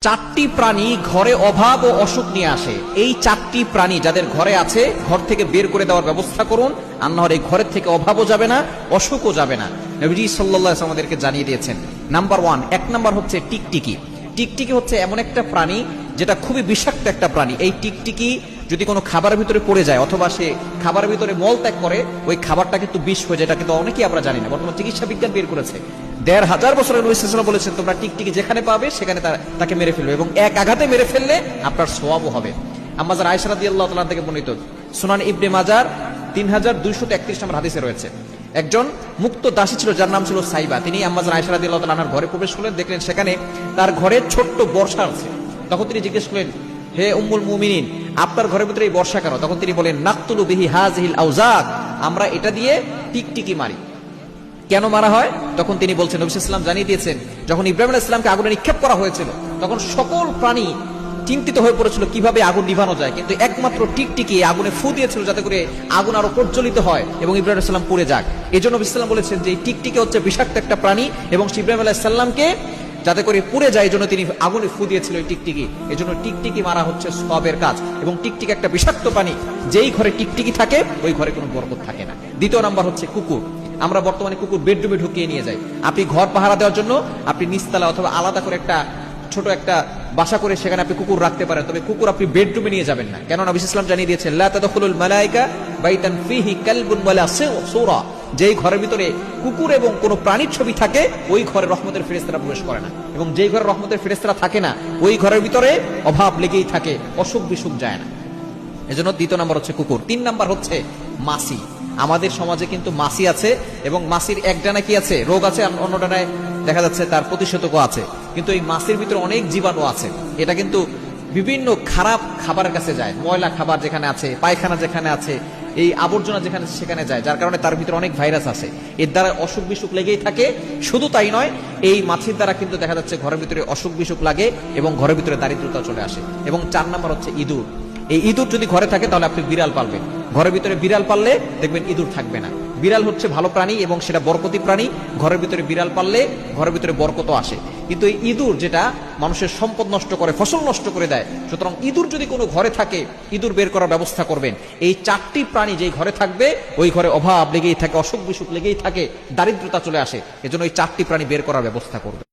চারটি প্রাণী ঘরে অভাব ও অসুখ নিয়ে আসে। এই চারটি প্রাণী যাদের ঘরে আছে ঘর থেকে বের করে দেওয়ার ব্যবস্থা করুন, আর না হলে এই ঘরের থেকে অভাবও যাবে না, অসুখও যাবে না। নবীজি সাল্লাল্লাহু আলাইহি ওয়াসাল্লাম আমাদেরকে জানিয়ে দিয়েছেন। নাম্বার 1, এক নাম্বার হচ্ছে টিকটিকি। টিকটিকি হচ্ছে এমন একটা প্রাণী যেটা খুবই বিষাক্ত একটা প্রাণী। এই টিকটিকি যদি কোনো খাবারের ভিতরে পড়ে যায় অথবা সে খাবারের ভিতরে মল ত্যাগ করে, ওই খাবারটা কিন্তু বিষ হয়ে যায়। এটা কিন্তু অনেকেই আমরা জানি না, বর্তমান চিকিৎসা বিজ্ঞান বের করেছে। ১৫০০ বছরের নবী সাল্লাল্লাহু আলাইহি ওয়াসাল্লাম বলেছেন তোমরা টিকটিকি যেখানে পাবে সেখানে তাকে মেরে ফেলবে, এবং এক আঘাতে মেরে ফেললে আপনার সওয়াবও হবে। আম্মা জান আয়েশা রাদিয়াল্লাহু তাআলা থেকে বর্ণিত, সুনান ইবনে মাজার ৩২৩৩ নম্বর হাদিসে রয়েছে। একজন মুক্ত দাসী ছিল যার নাম ছিল সাইবা। তিনি আম্মা জান আয়েশা রাদিয়াল্লাহু তাআলার ঘরে প্রবেশ করলেন, দেখলেন সেখানে তার ঘরে ছোট্ট বর্ষা আছে। তখন তিনি জিজ্ঞেস করলেন, হে উম্মুল মুমিনিন, আপনার ঘরের ভিতরে এই বর্ষা কেন? তখন তিনি বলেন, নাকতুলু বিহি হাযিহিল আওজাক, আমরা এটা দিয়ে টিকটিকি মারি। কেন মারা হয়? তখন তিনি বলছেন, নবী সাল্লাল্লাহু আলাইহি ওয়াসাল্লাম জানিয়ে দিয়েছেন, যখন ইব্রাহিম আলাইহিস সালামকে আগুনে নিক্ষেপ করা হয়েছিল তখন সকল প্রাণী চিন্তিত হয়ে পড়েছিল কিভাবে আগুন নিভানো যায়, কিন্তু একমাত্র টিকটিকি আগুনে ফু দিয়েছিল যাতে করে আগুন আরো প্রজ্বলিত হয় এবং ইব্রাহিম আলাইহিস সালাম পুড়ে যাক। এজন্য নবী সাল্লাল্লাহু আলাইহি ওয়াসাল্লাম বলেছেন যে এই টিকটিকি হচ্ছে বিষাক্ত একটা প্রাণী, এবং ইব্রাহিম আলাইহিস সালামকে যাতে করে পুড়ে যায় এজন্য তিনি আগুনে ফু দিয়েছিল এই টিকটিকি। এজন্য টিকটিকি মারা হচ্ছে সওয়াবের কাজ, এবং টিকটিকি একটা বিষাক্ত প্রাণী। যেই ঘরে টিকটিকি থাকে ওই ঘরে কোনো বরকত থাকে না। দ্বিতীয় নাম্বার হচ্ছে কুকুর। আমরা বর্তমানে কুকুর বেডরুমে ঢুকিয়ে নিয়ে যাই। আপনি ঘর পাহারা দেওয়ার জন্য আপনি নিচতলা অথবা আলাদা করে একটা ছোট একটা বাসা করে সেখানে আপনি কুকুর রাখতে পারেন, তবে কুকুর আপনি বেডরুমে নিয়ে যাবেন না। কেননা নবী সাল্লাল্লাহু আলাইহি ওয়াসাল্লাম জানিয়ে দিয়েছেন, লা তাদখুলুল মালায়েকা বাইতান ফিহি কালবুন ওয়ালা সূরা, যেই ঘরের ভিতরে কুকুর এবং কোনো প্রাণীর ছবি থাকে ওই ঘরে রহমতের ফেরেশতারা প্রবেশ করে না, এবং যেই ঘরে রহমতের ফেরেশতারা থাকে না ওই ঘরের ভিতরে অভাব লেগেই থাকে, অসুখ বিসুখ যায় না। এজন্য দ্বিতীয় নাম্বার হচ্ছে কুকুর। ৩ নাম্বার হচ্ছে মাছি। আমাদের সমাজে কিন্তু মাছি আছে, এবং মাছির এক ডানায় কি আছে? রোগ আছে, অন্য ডানায় দেখা যাচ্ছে তার প্রতিষেধকও আছে। কিন্তু এই মাছির ভিতরে অনেক জীবাণু আছে। এটা কিন্তু বিভিন্ন খারাপ খাবারের কাছে যায়, ময়লা খাবার যেখানে আছে, পায়খানা যেখানে আছে, এই আবর্জনা যেখানে সেখানে যায়, যার কারণে তার ভিতরে অনেক ভাইরাস আছে। এর দ্বারা অসুখ বিসুখ লেগেই থাকে। শুধু তাই নয়, এই মাছির দ্বারা কিন্তু দেখা যাচ্ছে ঘরের ভিতরে অসুখ বিসুখ লাগে এবং ঘরের ভিতরে দারিদ্রতা চলে আসে। এবং ৪ নাম্বার হচ্ছে ইঁদুর। এই ইঁদুর যদি ঘরে থাকে তাহলে আপনি বিড়াল পালবেন। ঘরের ভিতরে বিড়াল পাললে দেখবেন ইঁদুর থাকবে না। বিড়াল হচ্ছে ভালো প্রাণী এবং সেটা বরকতি প্রাণী। ঘরের ভিতরে বিড়াল পাললে ঘরের ভিতরে বরকত আসে। কিন্তু এই ইঁদুর যেটা মানুষের সম্পদ নষ্ট করে, ফসল নষ্ট করে দেয়। সুতরাং ইঁদুর যদি কোনো ঘরে থাকে ইঁদুর বের করার ব্যবস্থা করবেন। এই ৪টি প্রাণী যেই ঘরে থাকবে ওই ঘরে অভাব লেগেই থাকে, অসুখ বিসুখ লেগেই থাকে, দারিদ্রতা চলে আসে। এজন্য এই ৪টি প্রাণী বের করার ব্যবস্থা করবে।